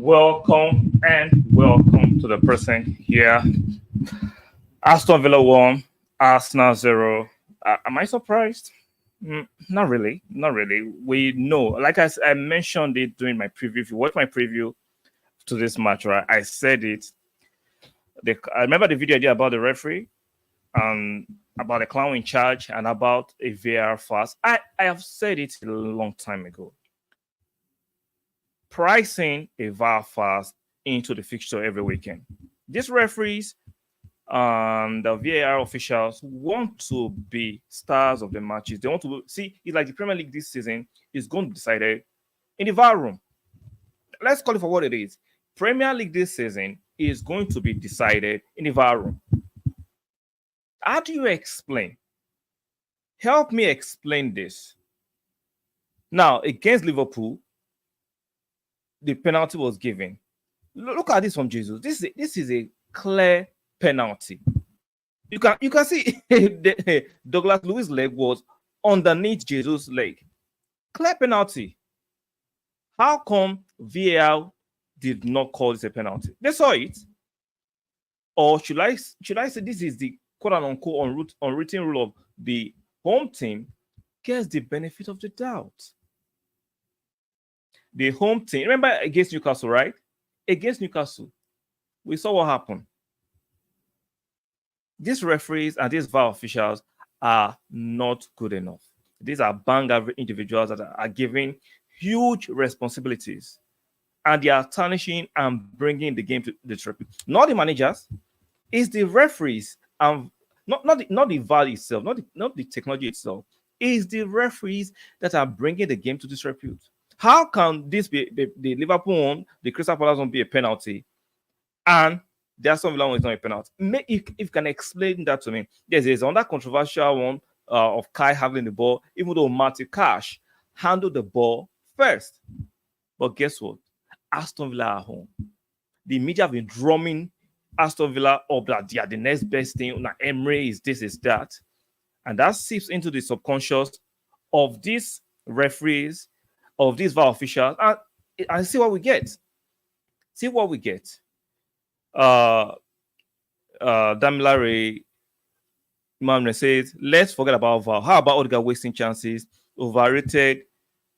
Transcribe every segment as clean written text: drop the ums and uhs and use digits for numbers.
welcome and welcome to the person here. Aston Villa 1, Arsenal 0. Am I surprised? Not really. Not really. We know, like I mentioned it during my preview. If you watch my preview to this match, right, I said it. I remember the video I did about the referee and about the clown in charge and about a VAR fast. I have said it a long time ago. Pricing a VAR fast into the fixture every weekend. These referees and the VAR officials want to be stars of the matches. They want to see it's like the Premier League this season is going to be decided in the VAR room. Let's call it for what it is. Premier League this season is going to be decided in the VAR room. How do you explain? Help me explain this. Now, against Liverpool, the penalty was given. Look at this from Jesus. This is a clear penalty. You can see Douglas Luiz's leg was underneath Jesus' leg. Clear penalty. How come VAR did not call this a penalty? They saw it. Or should I say this is the quote-unquote unwritten rule of the home team gets the benefit of the doubt. The home team, remember against Newcastle, right? Against Newcastle, we saw what happened. These referees and these VAR officials are not good enough. These are bang average individuals that are given huge responsibilities, and they are tarnishing and bringing the game to the tribute. Not the managers, it's the referees, and not the VAR itself, not the technology itself. It's the referees that are bringing the game to disrepute. How can this be the Liverpool one, the Crystal Palace one be a penalty, and the Aston Villa one is not a penalty? If you can explain that to me. Yes, there's another controversial one of Kai handling the ball, even though Matthew Cash handled the ball first. But guess what? Aston Villa are home. The media have been drumming Aston Villa up that they are the next best thing. Now, Emery is this, is that. And that seeps into the subconscious of these referees, of these VAR officials. And see what we get. See what we get. Damilare Imam says, let's forget about VAR. How about Odegaard wasting chances? Overrated,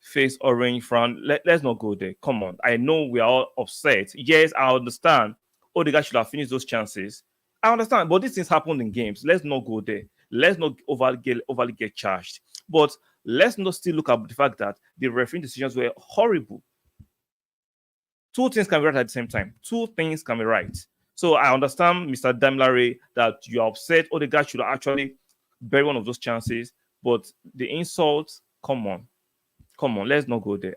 face orange frown. Let's not go there. Come on. I know we are all upset. Yes, I understand. Odegaard should have finished those chances. I understand, but these things happen in games. Let's not go there. Let's not overly get charged. But let's not still look at the fact that the refereeing decisions were horrible. Two things can be right at the same time. Two things can be right. So I understand, Mr. Damilare, that you're upset. Odegaard should actually bury one of those chances. But the insult, come on. Let's not go there.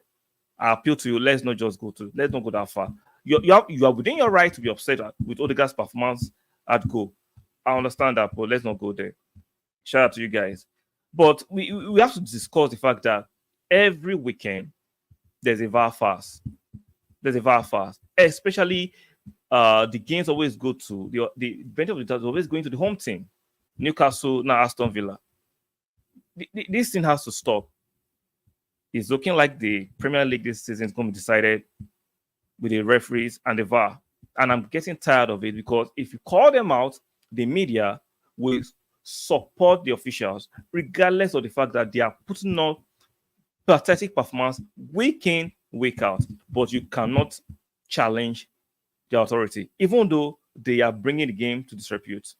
I appeal to you. Let's not go that far. You are within your right to be upset with Odegaard's performance at goal. I understand that, but let's not go there. Shout out to you guys. But we have to discuss the fact that every weekend there's a VAR fast. Especially the games always go to the benefit of the doubt is always going to the home team. Newcastle, now Aston Villa. This thing has to stop. It's looking like the Premier League this season is going to be decided with the referees and the VAR. And I'm getting tired of it because if you call them out, the media will support the officials, regardless of the fact that they are putting on pathetic performance week in, week out. But you cannot challenge the authority, even though they are bringing the game to disrepute.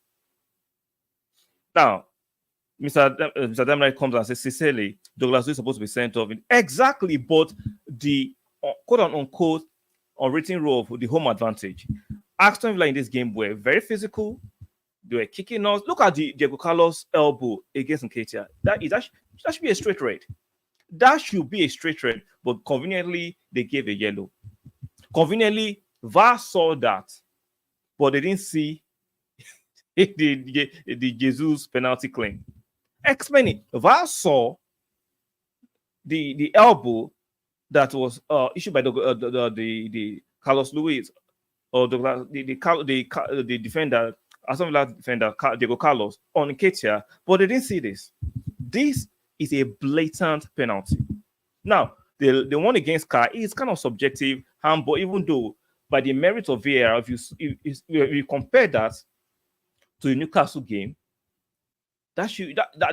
Now, Mr. Damilare comes and says, sincerely, Douglas is supposed to be sent off. Exactly, but the quote-unquote unwritten rule of the home advantage. Aston Villa in this game were very physical. They were kicking us. Look at the Diego Carlos elbow against Nketiah. That should be a straight red. That should be a straight red, but conveniently, they gave a yellow. Conveniently, VAR saw that, but they didn't see the Jesus penalty claim. Explaining, VAR saw the elbow that was issued by the Carlos Luis or the defender, Aston Villa defender Diego Carlos on Nketiah, but they didn't see this. This is a blatant penalty. Now, the one against Kai is kind of subjective. handball, even though by the merit of VAR, if you compare that to the Newcastle game, that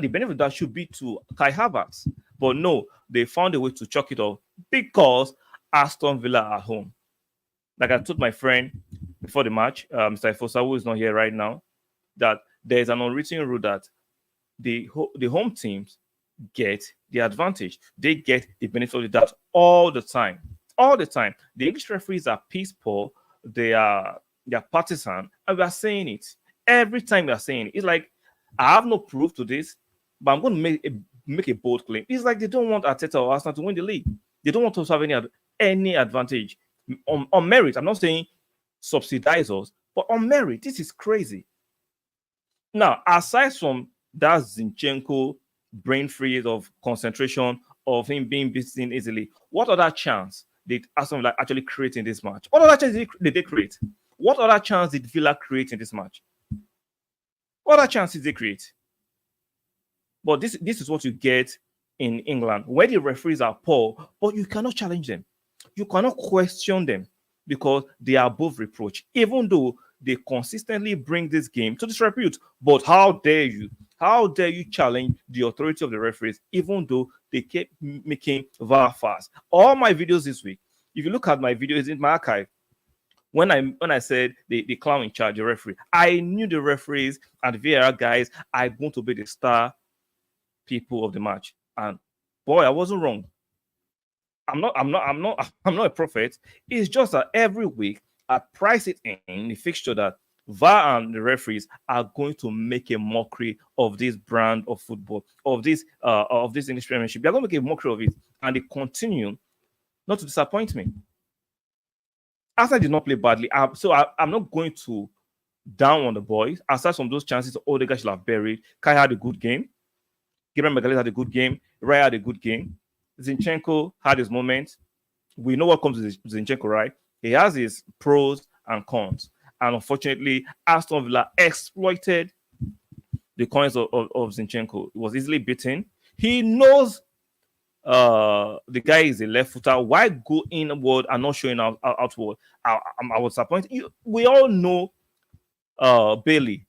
the benefit of that should be to Kai Havertz. But no, they found a way to chalk it off because Aston Villa are home. Like I told my friend before the match, Mr. Fosa, who is not here right now, that there is an unwritten rule that the home teams get the advantage. They get the benefit of that all the time. All the time. The English referees are piss poor. They are partisan, and we are saying it every time. We are saying it. It's like I have no proof to this, but I'm going to make a bold claim. It's like they don't want Arteta or Arsenal to win the league. They don't want us to have any advantage on merit. I'm not saying subsidize us, but on merit. This is crazy. Now, aside from that Zinchenko brain freeze of concentration, of him being beaten easily, what other chance did Aston Villa actually create in this match? What other chance did they create? What other chance did Villa create in this match? What other chances did they create? But this is what you get in England, where the referees are poor, but you cannot challenge them. You cannot question them because they are above reproach, even though they consistently bring this game to disrepute. But how dare you? How dare you challenge the authority of the referees, even though they kept making VAR fast? All my videos this week, if you look at my videos in my archive, when I said the clown in charge, the referee, I knew the referees and the VAR guys are going to be the star people of the match. And boy, I wasn't wrong. I'm not a prophet. It's just that every week I price it in the fixture that VAR and the referees are going to make a mockery of this brand of football, of this English Premiership. They're going to make a mockery of it, and they continue not to disappoint me. Arsenal did not play badly, so I'm not going to down on the boys. Aside from those chances, Odegaard should have buried. Kai had a good game. Gabriel Magalhaes had a good game. Raya had a good game. Zinchenko had his moment. We know what comes with Zinchenko, right? He has his pros and cons. And unfortunately, Aston Villa exploited the cons of Zinchenko. He was easily beaten. He knows the guy is a left footer. Why go inward and not showing outward? I was disappointed. We all know Bailey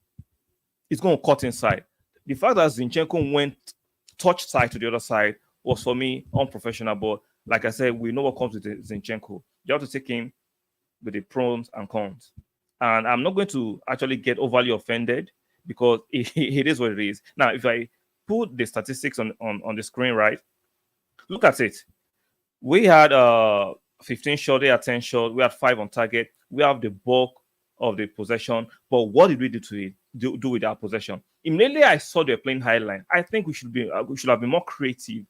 is going to cut inside. The fact that Zinchenko went touch side to the other side was, for me, unprofessional. But like I said, we know what comes with Zinchenko. You have to take him with the pros and cons. And I'm not going to actually get overly offended because it is what it is. Now, if I put the statistics on the screen, right, look at it. We had 15 shots, they had 10 shots. We had 5 on target. We have the bulk of the possession. But what did we do with our possession? Immediately I saw they were playing high line. I think we should have been more creative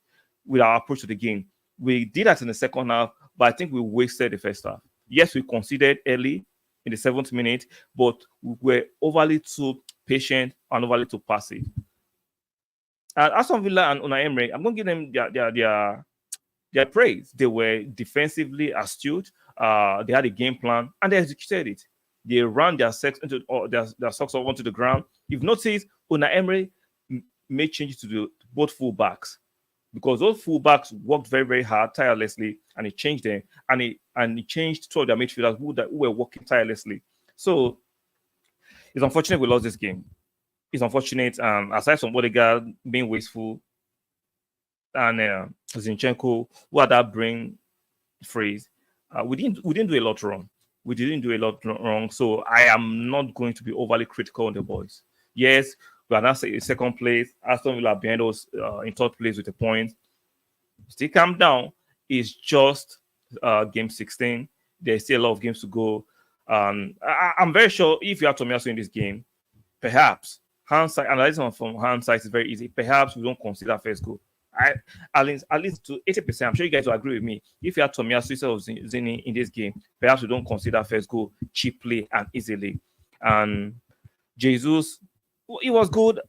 with our approach to the game. We did that in the second half, but I think we wasted the first half. Yes, we conceded early in the 7th minute, but we were overly too patient and overly too passive. And Aston Villa and Unai Emery, I'm going to give them their praise. They were defensively astute. They had a game plan and they executed it. They ran their socks onto the ground. You've noticed Unai Emery made changes to both fullbacks because those fullbacks worked very, very hard, tirelessly, and he changed them. And he changed two of their midfielders who were working tirelessly. So it's unfortunate we lost this game. It's unfortunate. Aside from Odegaard being wasteful and Zinchenko, who had that brain freeze, we didn't do a lot wrong. We didn't do a lot wrong. So I am not going to be overly critical on the boys. Yes, we are now in second place. Aston Villa behind us in third place with a point. Still calm down. It's just game 16. There's still a lot of games to go. I'm very sure if you have Tomiyasu in this game, perhaps hindsight, analyzing from hindsight is very easy. Perhaps we don't consider first goal. At least to 80%, I'm sure you guys will agree with me. If you have Tomiyasu instead of Zini in this game, perhaps we don't consider first goal cheaply and easily. And Jesus, it was good.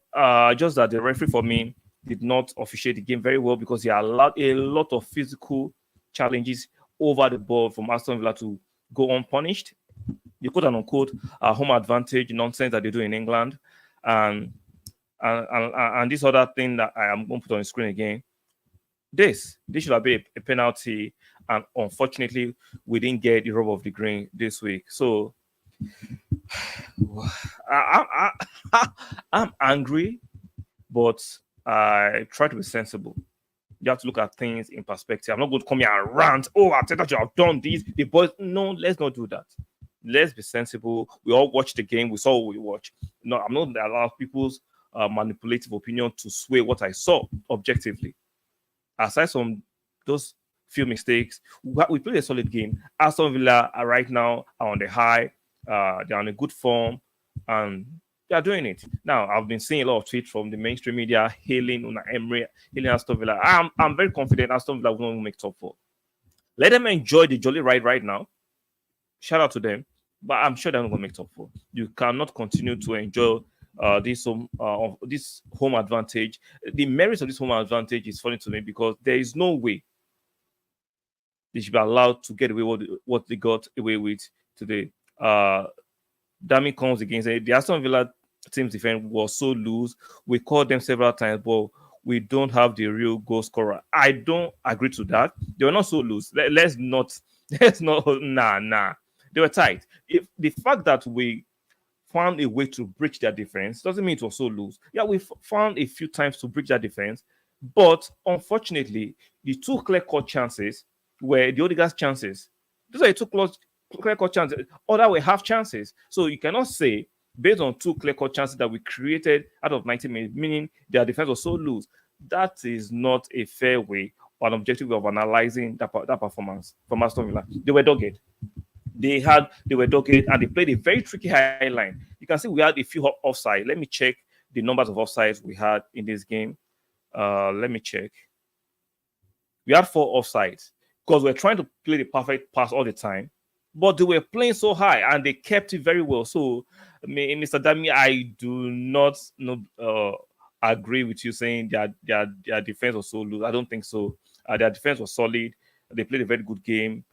Just that the referee for me did not officiate the game very well because he allowed a lot of physical challenges over the ball from Aston Villa to go unpunished. The quote and unquote home advantage nonsense that they do in England. And this other thing that I am going to put on the screen again, this should have been a penalty. and unfortunately, we didn't get the rub of the green this week. So I, I'm angry, but I try to be sensible. You have to look at things in perspective. I'm not going to come here and rant. Oh, I said that you have done this. The boys, no, let's not do that. Let's be sensible. We all watch the game. We saw what we watch. No, I'm not going to allow people's manipulative opinion to sway what I saw objectively. Aside from those few mistakes, we played a solid game. Aston Villa are right now are on the high. They're on a good form, and they are doing it. Now, I've been seeing a lot of tweets from the mainstream media hailing Una Emery, hailing Aston Villa. I'm very confident Aston Villa will not make top four. Let them enjoy the jolly ride right now. Shout out to them, but I'm sure they're not going to make top four. You cannot continue to enjoy this home advantage. The merits of this home advantage is funny to me because there is no way they should be allowed to get away with what they got away with today. Damien comes against it. The Aston Villa team's defense was so loose. We called them several times, but we don't have the real goal scorer. I don't agree to that. They were not so loose. Let's not, nah. They were tight. If the fact that we found a way to breach their defense doesn't mean it was so loose. Yeah, we found a few times to breach their defense, but unfortunately, the two clear-cut chances were the Odegaard's chances. Those are the two clear-cut chances. Other were half chances. So you cannot say, based on two clear-cut chances that we created out of 90 minutes, meaning their defense was so loose. That is not a fair way or an objective way of analyzing that performance from Aston Villa. They were dogged. They were dogged and they played a very tricky high line. You can see we had a few offside. Let me check the numbers of offsides we had in this game. Let me check. We had 4 offsides because we're trying to play the perfect pass all the time, but they were playing so high and they kept it very well. So, Mr. Dami, I do not agree with you saying their defense was so loose. I don't think so. Their defense was solid. They played a very good game.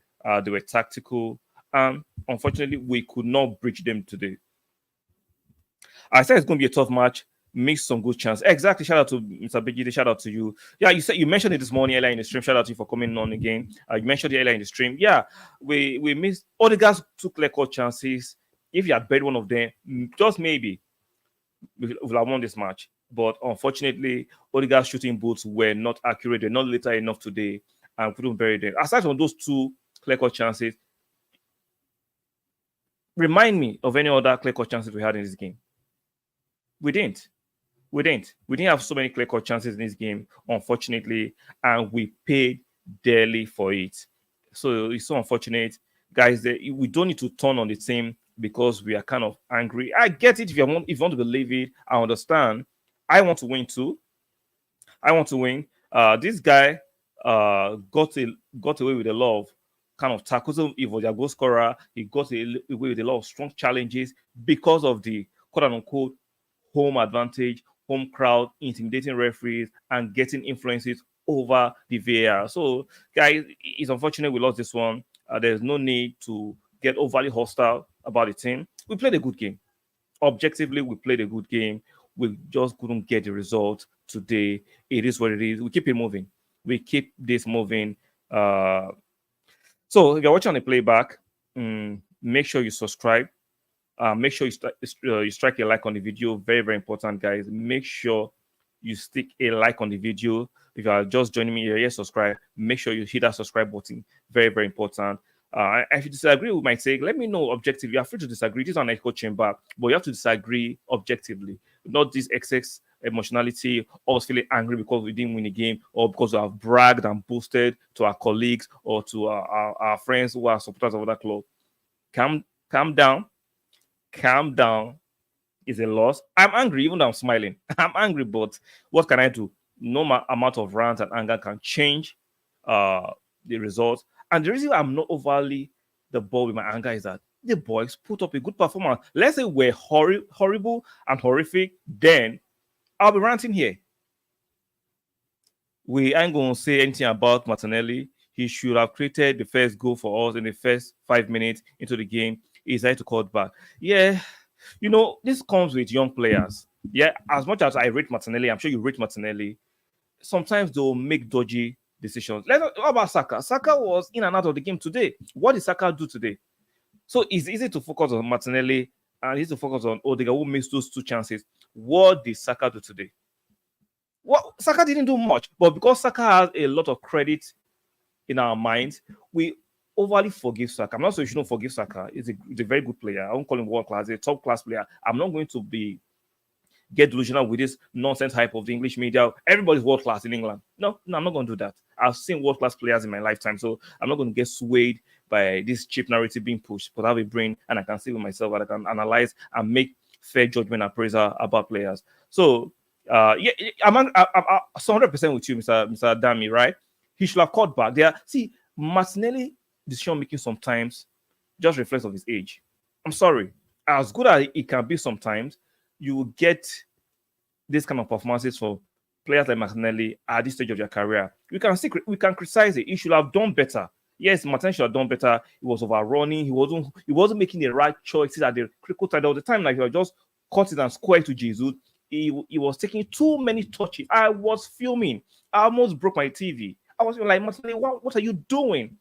They were tactical. And unfortunately, we could not breach them today. I said it's going to be a tough match. Missed some good chance. Exactly. Shout out to Mr. Biggie. Shout out to you. Yeah, you mentioned it this morning earlier in the stream. Shout out to you for coming on again. You mentioned it earlier in the stream. Yeah, we missed. All the guys took clear-cut chances. If you had bet one of them, just maybe we would have won this match. But unfortunately, Odegaard's shooting boots were not accurate. They're not later enough today, and couldn't bury them. Aside from those two clear-cut chances, remind me of any other clear-cut chances we had in this game. We didn't have so many clear-cut chances in this game, unfortunately, and we paid dearly for it. So it's so unfortunate, guys, that we don't need to turn on the team because we are kind of angry. I get it. If you want to believe it, I understand. I want to win too. I want to win. This guy got away with a lot of kind of tackles. He was a goal scorer. He got away with a lot of strong challenges because of the quote-unquote home advantage, home crowd, intimidating referees, and getting influences over the VAR. So, guys, it's unfortunate we lost this one. There's no need to get overly hostile about the team. We played a good game. Objectively, we played a good game. We just couldn't get the result today. It is what it is. We keep it moving. We keep this moving. So, if you're watching on the playback, make sure you subscribe. Make sure you strike a like on the video. Very, very important, guys. Make sure you stick a like on the video. If you are just joining me here, subscribe. Make sure you hit that subscribe button. Very, very important. If you disagree with my take, let me know objectively. You are free to disagree. This is an echo chamber, but you have to disagree objectively. Not this excess emotionality, or feeling angry because we didn't win the game, or because we have bragged and boasted to our colleagues or to our friends who are supporters of other club. Calm down. Calm down. Is a loss. I'm angry, even though I'm smiling. I'm angry, but what can I do? No amount of rant and anger can change the result. And the reason I'm not overly the ball with my anger is that the boys put up a good performance. Let's say we're horrible and horrific, then I'll be ranting here. We ain't going to say anything about Martinelli. He should have created the first goal for us in the first 5 minutes into the game. He decided to call it back. Yeah, this comes with young players. Yeah, as much as I rate Martinelli, I'm sure you rate Martinelli. Sometimes they'll make dodgy decisions. What about Saka? Saka was in and out of the game today. What did Saka do today? So it's easy to focus on Martinelli and easy to focus on Odegaard, who missed those two chances. What did Saka do today? Well, Saka didn't do much, but because Saka has a lot of credit in our minds, we overly forgive Saka. I'm not saying you shouldn't forgive Saka. He's a very good player. I won't call him world class. He's a top class player. I'm not going to get delusional with this nonsense hype of the English media. Everybody's world class in England. No, I'm not going to do that. I've seen world class players in my lifetime, so I'm not going to get swayed by this cheap narrative being pushed. But I have a brain and I can see with myself and I can analyze and make fair judgment and appraisal about players. So, yeah, I'm 100% with you, Mr. Dami, right? He should have caught back. Martinelli decision making sometimes just reflects of his age. I'm sorry. As good as it can be sometimes, you will get this kind of performances for players like Martinelli at this stage of their career. We can criticize it. He should have done better. Yes, Martinelli should have done better. He was overrunning. He wasn't making the right choices at the critical time. There was the time like he was just cut it and square to Jesus. He was taking too many touches. I was filming. I almost broke my TV. I was like, Martinelli, what are you doing?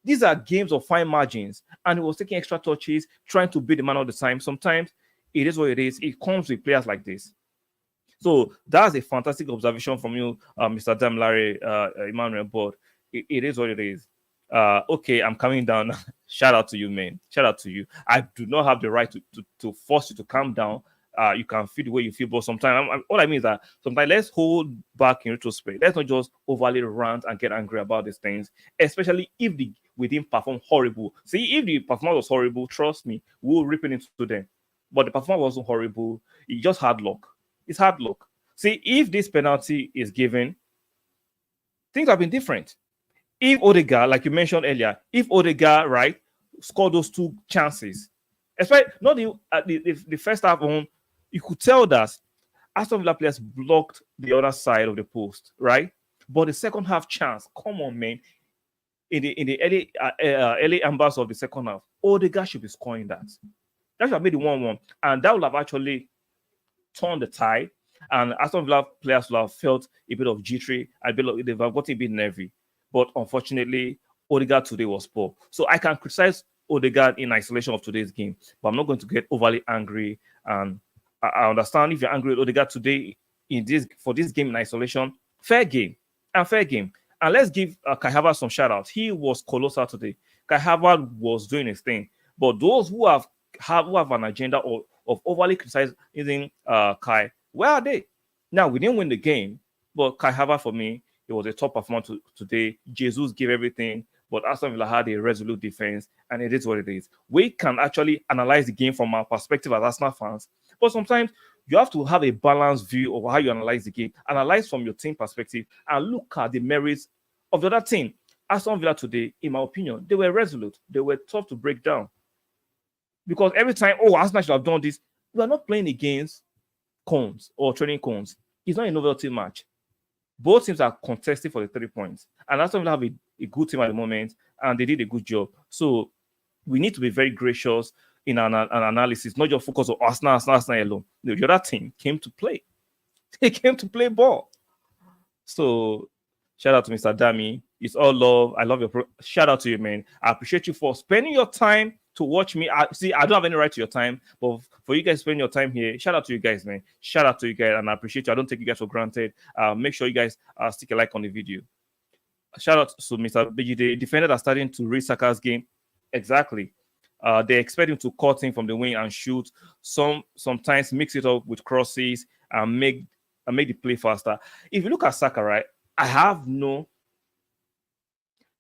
These are games of fine margins. And he was taking extra touches, trying to beat the man all the time. Sometimes it is what it is. It comes with players like this. So that's a fantastic observation from you, Mr. Damilare Emmanuel. But it is what it is. Okay, I'm coming down. Shout out to you, man. Shout out to you. I do not have the right to force you to calm down. You can feel the way you feel, but sometimes all I mean is that sometimes let's hold back in retrospect. Let's not just overly rant and get angry about these things, especially if we didn't perform horrible. See, if the performance was horrible, trust me, we'll rip it into them. But the performance wasn't horrible. It just hard luck. It's hard luck. See, if this penalty is given, things have been different. If Odegaard, like you mentioned earlier, if Odegaard, right, scored those two chances, especially not the first half on, you could tell that Aston Villa players blocked the other side of the post, right? But the second half chance, come on, man. In the early embers of the second half, Odegaard should be scoring that. That should have made the 1-1. And that would have actually turned the tide. And Aston Villa players would have felt a bit of jittery. They've gotten a bit nervy. But unfortunately, Odegaard today was poor. So I can criticize Odegaard in isolation of today's game, but I'm not going to get overly angry. And I understand if you're angry with Odegaard today for this game in isolation, fair game. And let's give Kai Havertz some shout out. He was colossal today. Kai Havertz was doing his thing. But those who have an agenda of overly criticizing Kai, where are they? Now, we didn't win the game, but Kai Havertz, for me, it was a top performance today. Jesus gave everything, but Aston Villa had a resolute defense, and it is what it is. We can actually analyze the game from our perspective as Arsenal fans, but sometimes you have to have a balanced view of how you analyze the game. Analyze from your team perspective and look at the merits of the other team. Aston Villa today, in my opinion, they were resolute. They were tough to break down. Because every time, Arsenal should have done this, we are not playing against cones or training cones. It's not a novelty match. Both teams are contesting for the 3 points. And Aston Villa have a good team at the moment, and they did a good job. So we need to be very gracious in an analysis, not just focus on Arsenal alone. The other team came to play. They came to play ball. So shout out to Mr. Dami. It's all love. I love your shout out to you, man. I appreciate you for spending your time to watch me. I don't have any right to your time, but for you guys spending your time here, shout out to you guys, man. Shout out to you guys, and I appreciate you. I don't take you guys for granted. Make sure you guys stick a like on the video. Shout out to Mr. BGD. Defenders are starting to read Saka's game. Exactly. They expect him to cut in from the wing and shoot. Sometimes mix it up with crosses and make the play faster. If you look at Saka, right,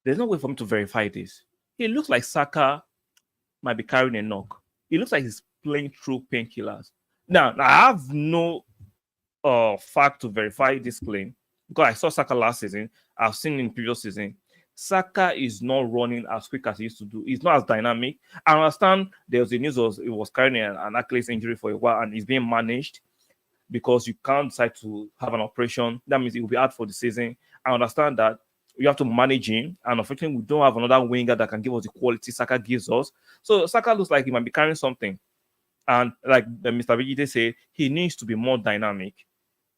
there's no way for me to verify this. It looks like Saka might be carrying a knock. It looks like he's playing through painkillers. Now, I have no fact to verify this claim because I saw Saka last season. I've seen him in previous season. Saka is not running as quick as he used to do. He's not as dynamic. I understand there was the news he was carrying an Achilles injury for a while and he's being managed because you can't decide to have an operation. That means it will be out for the season. I understand that. You have to manage him, and unfortunately, we don't have another winger that can give us the quality Saka gives us. So Saka looks like he might be carrying something, and like Mr. Vigite said, he needs to be more dynamic.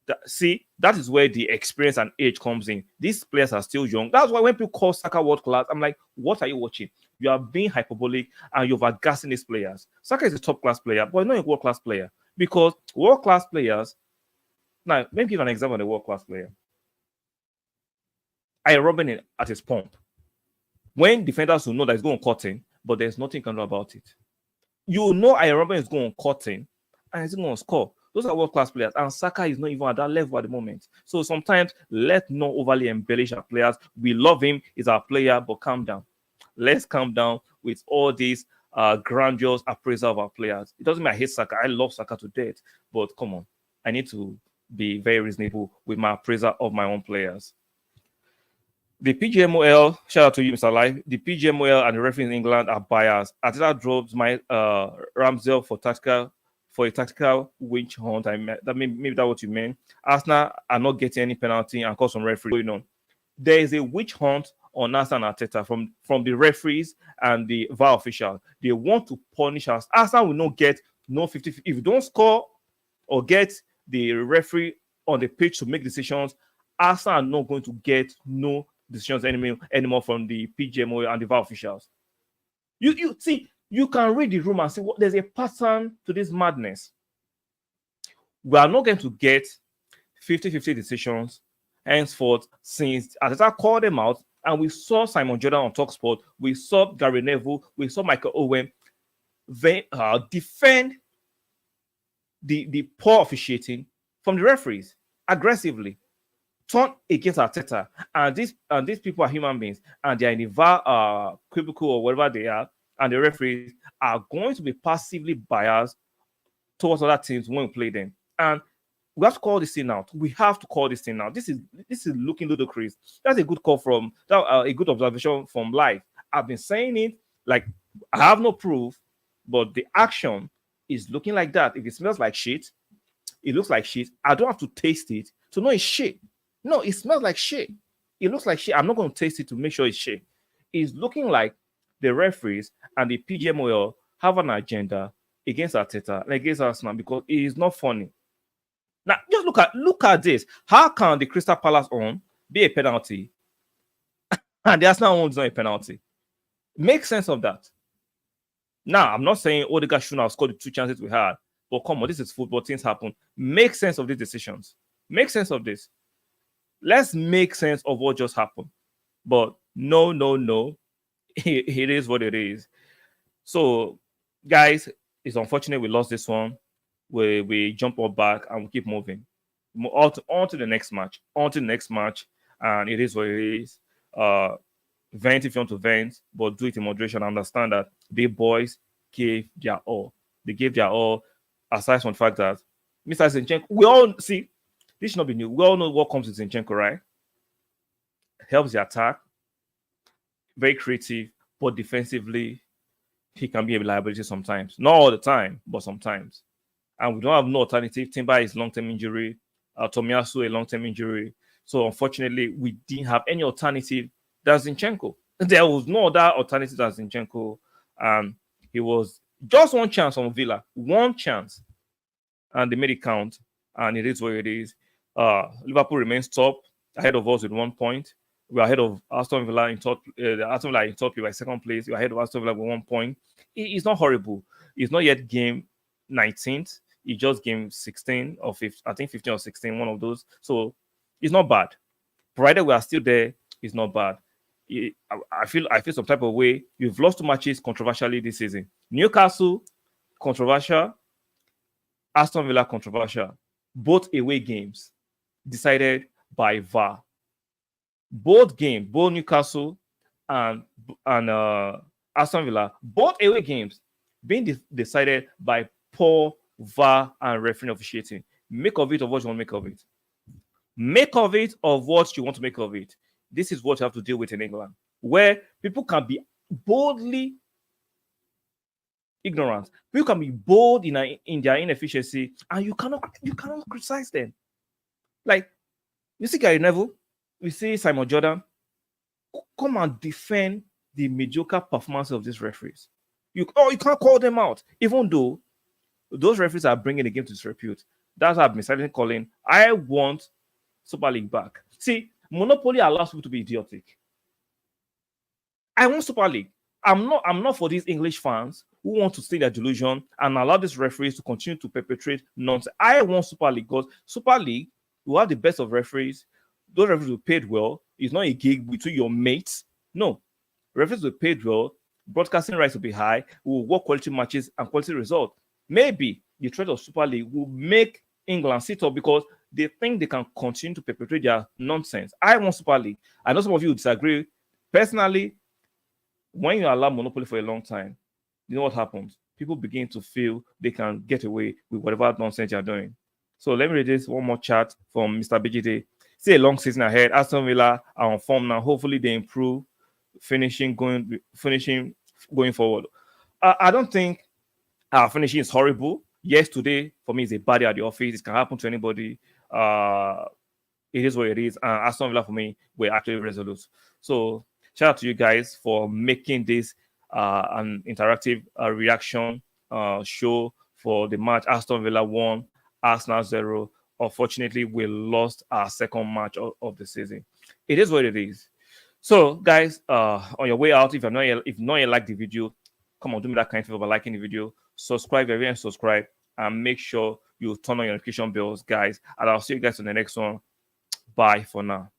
That is where the experience and age comes in. These players are still young. That's why when people call Saka world class, I'm like, what are you watching? You are being hyperbolic and you're gassing these players. Saka is a top class player, but not a world class player, because world class players. Now, let me give an example of a world class player. I Robin it at his pump. When defenders will know that he's going cutting, but there's nothing you can do about it. You know I Robin is going cutting and he's going to score. Those are world-class players, and Saka is not even at that level at the moment. So sometimes let's not overly embellish our players. We love him, he's our player, but calm down. Let's calm down with all these grandiose appraisal of our players. It doesn't mean I hate Saka. I love Saka to death, but come on, I need to be very reasonable with my appraisal of my own players. The PGMOL, shout out to you, Mr. Life. The PGMOL and the referees in England are biased. Ateta drops my Ramsdale for a tactical witch hunt. Maybe that's what you meant. Arsenal are not getting any penalty and cause some referee going on. There is a witch hunt on Arsenal and Ateta from the referees and the VAR officials. They want to punish us. Arsenal will not get no 50. If you don't score or get the referee on the pitch to make decisions, Arsenal are not going to get no decisions anymore from the PGMO and the VAR officials. You see, you can read the room and see there's a pattern to this madness. We are not going to get 50-50 decisions henceforth, since Ateta called them out, and we saw Simon Jordan on TalkSport, we saw Gary Neville, we saw Michael Owen defend the poor officiating from the referees aggressively. Turn against Ateta, and these people are human beings, and they are in the VAR cubicle or whatever they are, and the referees are going to be passively biased towards other teams when we play them. And we have to call this thing out. We have to call this thing out. This is looking ludicrous. That's a good call from a good observation from live. I've been saying it, like, I have no proof, but the action is looking like that. If it smells like shit, it looks like shit. I don't have to taste it to know it's shit. No, it smells like shit. It looks like shit. I'm not going to taste it to make sure it's shit. It's looking like the referees and the PGMOL have an agenda against Ateta and against Arsenal, because it is not funny. Now, just look at this. How can the Crystal Palace on be a penalty and the Arsenal one is not a penalty? Make sense of that. Now, I'm not saying Odegaard shouldn't have scored the 2 chances we had, but come on, this is football. Things happen. Make sense of these decisions. Make sense of this. Let's make sense of what just happened. But no. It is what it is. So, guys, it's unfortunate we lost this one. We jump up back and we keep moving. On to the next match. And it is what it is. Vent if you want to vent, but do it in moderation. Understand that the boys gave their all. They gave their all, aside from the fact that Mr. Zinchenko, we all see, this should not be new. We all know what comes with Zinchenko, right? Helps the attack. Very creative, but defensively, he can be a liability sometimes. Not all the time, but sometimes. And we don't have no alternative. Timber is long-term injury. Tomiyasu, a long-term injury. So, unfortunately, we didn't have any alternative than Zinchenko. There was no other alternative than Zinchenko. And he was just one chance on Villa. One chance. And they made it count. And it is what it is. Liverpool remains top, ahead of us with 1 point. We're ahead of Aston Villa in top. Aston Villa in top, you are second place. You're ahead of Aston Villa with 1 point. It's not horrible. It's not yet game 19th. It's just game 16 or 15, I think 15 or 16, one of those. So it's not bad. Provided we are still there, it's not bad. I feel some type of way. You've lost 2 matches controversially this season. Newcastle, controversial. Aston Villa, controversial. Both away games decided by VAR. Both games, both Newcastle and Aston Villa, both away games being decided by poor VAR and referee officiating. Make of it of what you want to make of it. Make of it of what you want to make of it. This is what you have to deal with in England, where people can be boldly ignorant. People can be bold in their inefficiency, and you cannot criticize them. Like, you see Gary Neville, we see Simon Jordan, come and defend the mediocre performance of these referees. You can't call them out, even though those referees are bringing the game to disrepute. That's how I've been silently calling. I want Super League back. See, Monopoly allows people to be idiotic. I want Super League. I'm not for these English fans who want to stay their delusion and allow these referees to continue to perpetrate nonsense. I want Super League because Super League will have the best of referees. Those referees will be paid well. It's not a gig between your mates. No. Referees will be paid well. Broadcasting rights will be high. We will work quality matches and quality results. Maybe the threat of Super League will make England sit up because they think they can continue to perpetrate their nonsense. I want Super League. I know some of you disagree. Personally, when you allow monopoly for a long time, you know what happens? People begin to feel they can get away with whatever nonsense you're doing. So let me read this one more chat from Mr. BGD. See a long season ahead. Aston Villa are on form now. Hopefully they improve, finishing going forward. I don't think our finishing is horrible. Yes, today for me is a bad day at the office. It can happen to anybody. It is what it is. Aston Villa for me were actually resolute. So shout out to you guys for making this an interactive reaction show for the match. Aston Villa 1, Arsenal 0. Unfortunately, we lost our second match of the season. It is what it is. So, guys, on your way out, if not yet like the video, come on, do me that kind of favor by liking the video. Subscribe if you haven't subscribed, and make sure you turn on your notification bells, guys. And I'll see you guys on the next one. Bye for now.